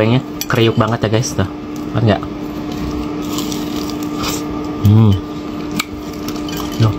tempenya kriuk banget ya guys tuh. Enggak? Loh.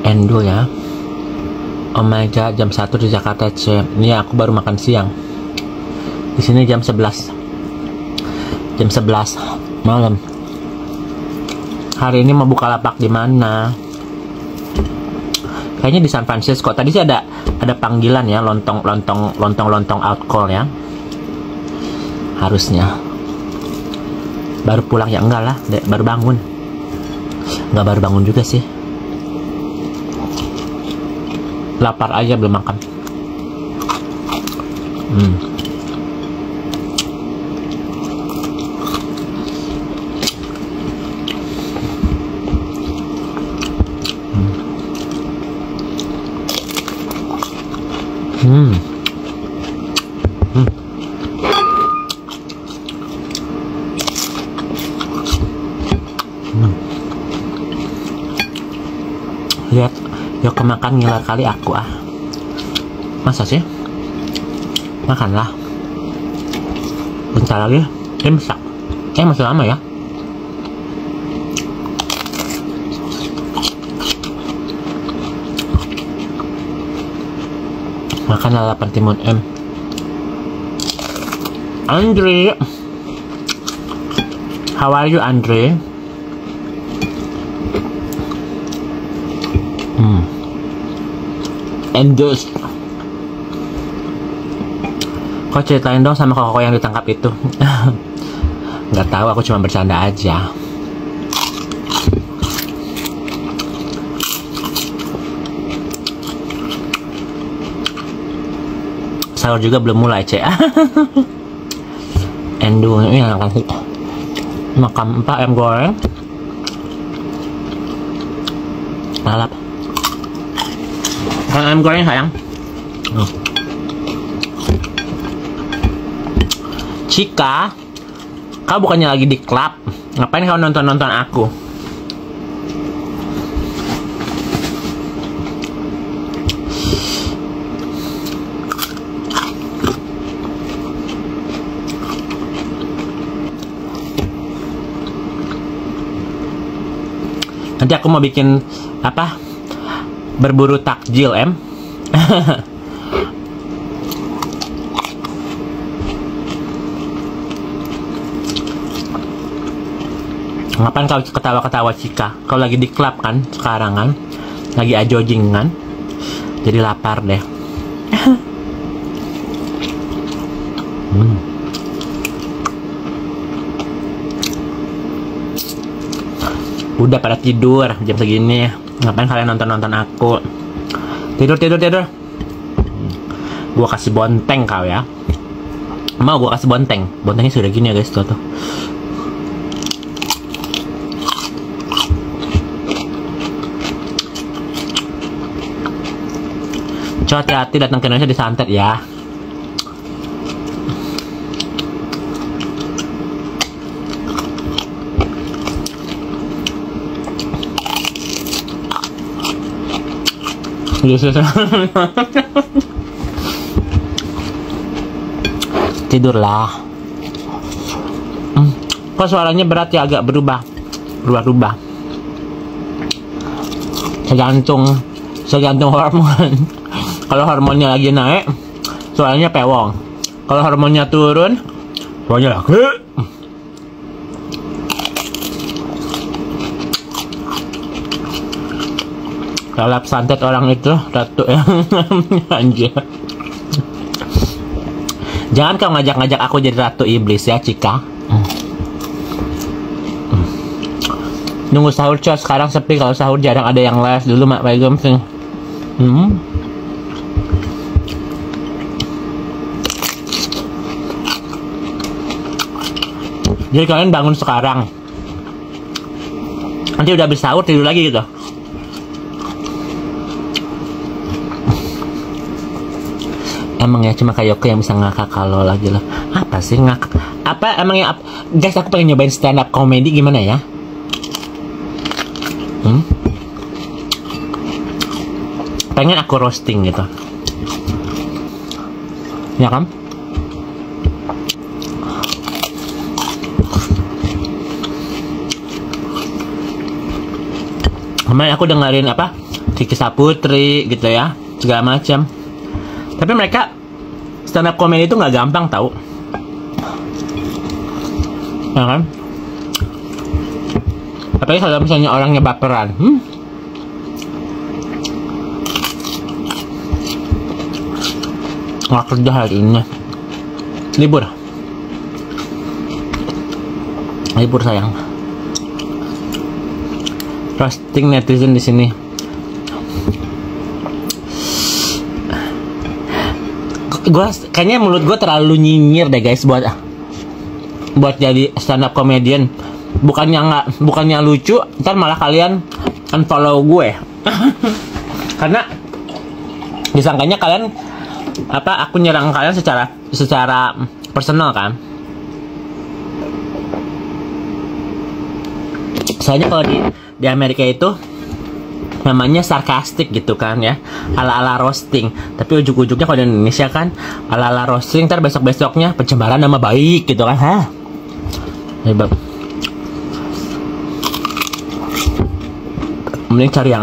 Endo ya. Oh my god, jam 1 di Jakarta, cuy. Ini aku baru makan siang. Di sini jam 11. Jam 11 malam. Hari ini mau buka lapak di mana? Kayaknya di San Francisco. Tadi sih ada panggilan ya, lontong out call ya. Harusnya. Baru pulang ya, enggak lah, baru bangun. Enggak baru bangun juga sih. Lapar aja, belum makan. Lihat, yuk kemakan ngiler kali aku ah. Masa sih? Makanlah. Bentar lagi, imsak. Masih lama ya. Makan lalapan timun M. Andre, how are you Andre? Endus. Kok ceritain dong sama koko yang ditangkap itu? Nggak tahu, aku cuma bercanda aja. Sahur juga belum mulai, Cek. Endu ini yang akan makan 4 ayam goreng, lalap. Ayam goreng sayang. Cika, kau bukannya lagi di klub? Ngapain kau nonton aku? Nanti aku mau bikin apa? Berburu takjil, Em. Ngapain kau ketawa-ketawa, Cika? Kau lagi di klub kan sekarang kan? Lagi ajojing kan? Jadi lapar deh. Udah pada tidur jam segini. Ngapain kalian nonton aku? Tidur. Gua kasih bonteng kau ya. Mau gua kasih bonteng? Bontengnya sudah gini ya guys, tuh. Coba hati-hati datang ke Indonesia disantet ya. Tidurlah. Kok suaranya berat ya, agak berubah. Tergantung hormon. Kalau hormonnya lagi naik, suaranya pewong. Kalau hormonnya turun, suaranya lagi. Lalap santet orang itu, Ratu ya. Anjir. Jangan kau ngajak-ngajak aku jadi ratu iblis ya, Cika. Nunggu sahur, coy. Sekarang sepi, kalau sahur jarang ada yang live. Dulu Mak Begum sih. Jadi kalian bangun sekarang. Nanti udah habis sahur tidur lagi gitu. Emang ya cuma kayak Yoke yang bisa ngakak kalau lagi lah. Apa sih ngakak? Apa emangnya guys, aku pengen nyobain stand up comedy gimana ya? Pengen aku roasting gitu. Ya kan? Kemarin aku dengerin apa? Kiki Saputri gitu ya, segala macam. Tapi mereka stand up comedy itu nggak gampang tahu, ya kan? Apalagi kalau misalnya orangnya baperan. Nggak kerja hari ini, libur sayang. Roasting netizen di sini. Kayaknya mulut gue terlalu nyinyir deh guys buat jadi stand up comedian. Bukannya lucu, ntar malah kalian unfollow gue. Karena disangkanya kalian aku nyerang kalian secara personal kan. Soalnya kalau di Amerika itu namanya sarkastik gitu kan ya, ala-ala roasting. Tapi ujung-ujungnya kalau di Indonesia kan ala-ala roasting, ntar besok-besoknya pencemaran nama baik gitu kan. Hebat. Mending cari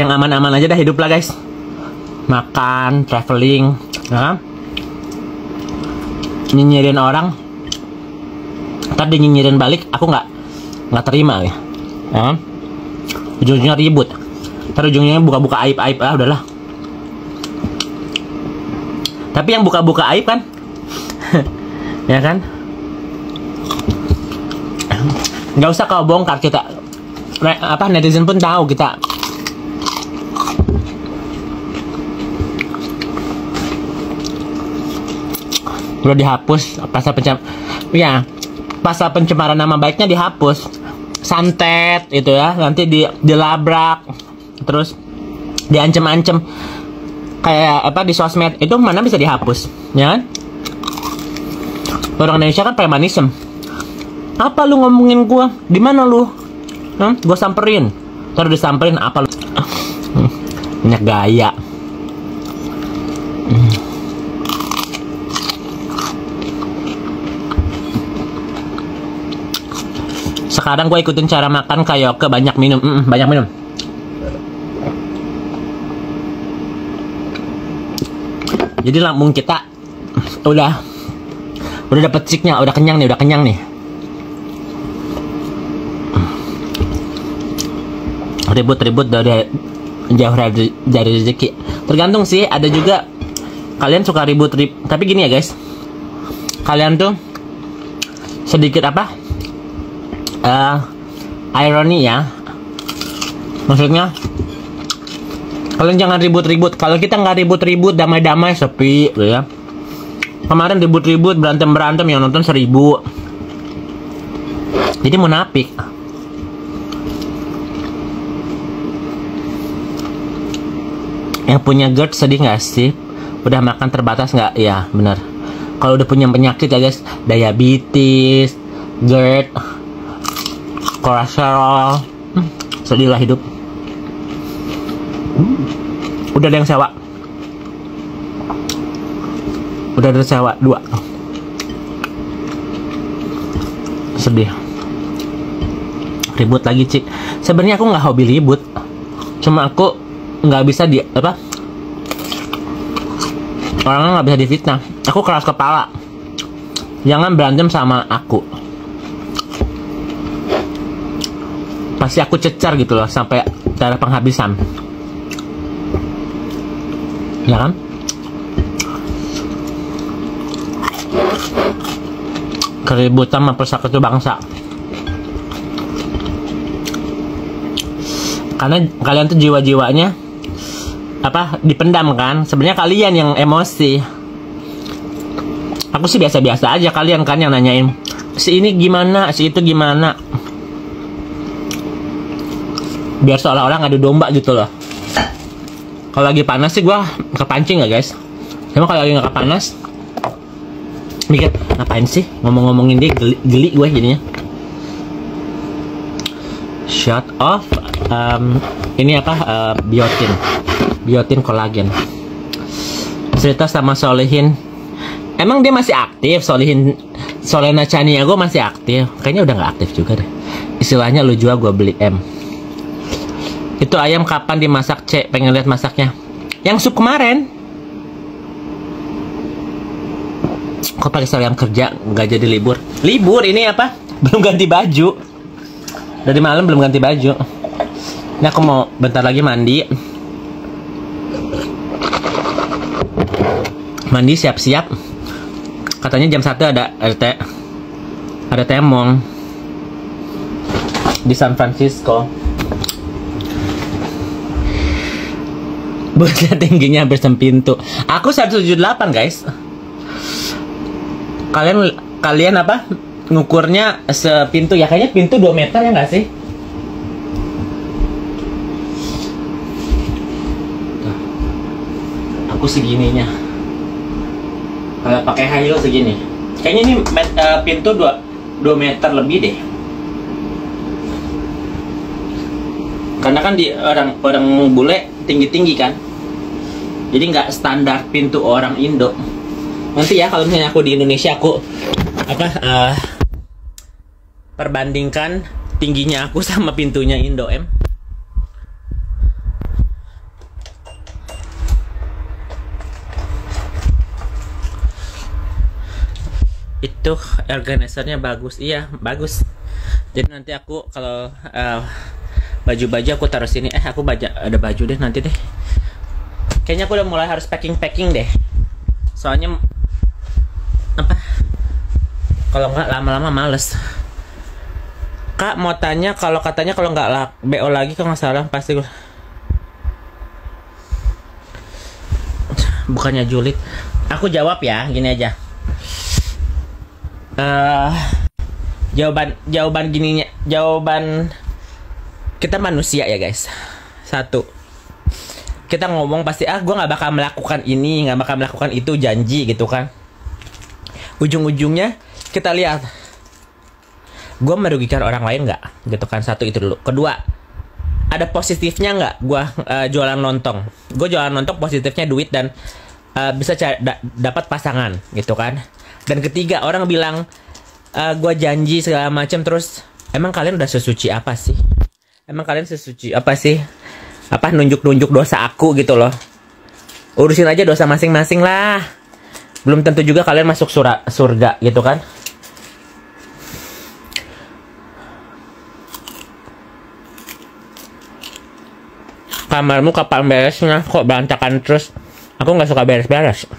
yang aman-aman aja dah hidup lah guys. Makan, traveling, ya. Nyinyirin orang, ntar dinyinyirin balik, aku nggak terima ya. Ujung-ujungnya ribut, ntar ujungnya buka-buka aib-aib udahlah. Tapi yang buka-buka aib kan ya kan, nggak usah kau bongkar, kita netizen pun tahu kita. Udah dihapus pasal pencemaran nama baiknya dihapus. Santet itu ya, nanti dilabrak, terus diancem-ancem kayak di sosmed itu mana bisa dihapus, ya kan? Orang Indonesia kan premanisme. Apa lu ngomongin gua? Di mana lu? Gua samperin. Terus disamperin apa lu? Banyak gaya. Sekarang gue ikutin cara makan kayak banyak minum. Jadi lambung kita udah dapet ciknya, udah kenyang nih. Ribut-ribut dari jauh dari rezeki. Tergantung sih, ada juga kalian suka ribut. Tapi gini ya guys, kalian tuh sedikit ironi ya, maksudnya kalian jangan ribut-ribut. Kalau kita nggak ribut-ribut, damai-damai, sepi gitu ya. Kemarin ribut-ribut, berantem yang nonton 1000. Jadi munafik. Yang punya GERD sedih nggak sih? Udah makan terbatas nggak? Ya benar. Kalau udah punya penyakit ya guys, diabetes, GERD, kolesterol, sedih lah hidup. Udah ada yang sewa. Udah ada sewa 2. Sedih. Ribut lagi cik. Sebenarnya aku nggak hobi ribut, cuma aku nggak bisa orangnya nggak bisa difitnah. Aku keras kepala. Jangan berantem sama aku. Pasti aku cecar gitu loh sampai darah penghabisan, ya kan? Keributan mempersatukan bangsa. Karena kalian tuh jiwa-jiwanya dipendam kan. Sebenarnya kalian yang emosi. Aku sih biasa-biasa aja, kalian kan yang nanyain si ini gimana, si itu gimana. Biar seolah-olah ngadu domba gitu loh. Kalau lagi panas sih gue kepancing ya guys. Cuma kalau lagi nggak panas, mikir ngapain sih ngomong-ngomongin dia, geli gue jadinya. Shot of ini apa, biotin kolagen. Cerita sama Solihin. Emang dia masih aktif? Solena Chaniago masih aktif? Kayaknya udah nggak aktif juga deh. Istilahnya lu jual gue beli M. Itu ayam kapan dimasak, Cek? Pengen lihat masaknya. Yang sup kemarin. Kok pakai seragam kerja nggak jadi libur? Libur ini apa? Belum ganti baju. Dari malam belum ganti baju. Ini aku mau bentar lagi mandi. Mandi siap-siap. Katanya jam 1 ada temong di San Francisco. Buatnya tingginya hampir sepintu. Aku 178 guys. Kalian apa? Ngukurnya sepintu ya, kayaknya pintu 2 meter ya nggak sih? Aku segininya. Kalau pakai high heel segini. Kayaknya ini pintu 2 meter lebih deh. Karena kan di orang bule tinggi-tinggi kan. Jadi nggak standar pintu orang Indo. Nanti ya kalau misalnya aku di Indonesia, aku perbandingkan tingginya aku sama pintunya Indo M. Itu organizernya bagus. Iya bagus. Jadi nanti aku kalau baju-baju aku taruh sini. Aku ada baju deh nanti deh. Kayaknya aku udah mulai harus packing deh. Soalnya apa? Kalau nggak lama-lama males. Kak mau tanya, kalau katanya kalau nggak BO lagi kalau nggak salah pasti gue. Bukannya julid. Aku jawab ya, gini aja. Jawaban gininya, jawaban kita manusia ya guys. 1. Kita ngomong pasti gue nggak bakal melakukan ini, nggak bakal melakukan itu, janji gitu kan. Ujung-ujungnya kita lihat gue merugikan orang lain nggak gitu kan. 1 itu dulu. Kedua, ada positifnya nggak gue jualan lontong. Gue jualan lontong positifnya duit dan bisa dapat pasangan gitu kan. Dan ketiga, orang bilang gue janji segala macam, terus emang kalian udah sesuci apa sih? Emang kalian sesuci apa sih? Apa nunjuk-nunjuk dosa aku gitu loh. Urusin aja dosa masing-masing lah. Belum tentu juga kalian masuk surga gitu kan. Kamarmu kapan beresnya? Kok berantakan terus? Aku nggak suka beres-beres.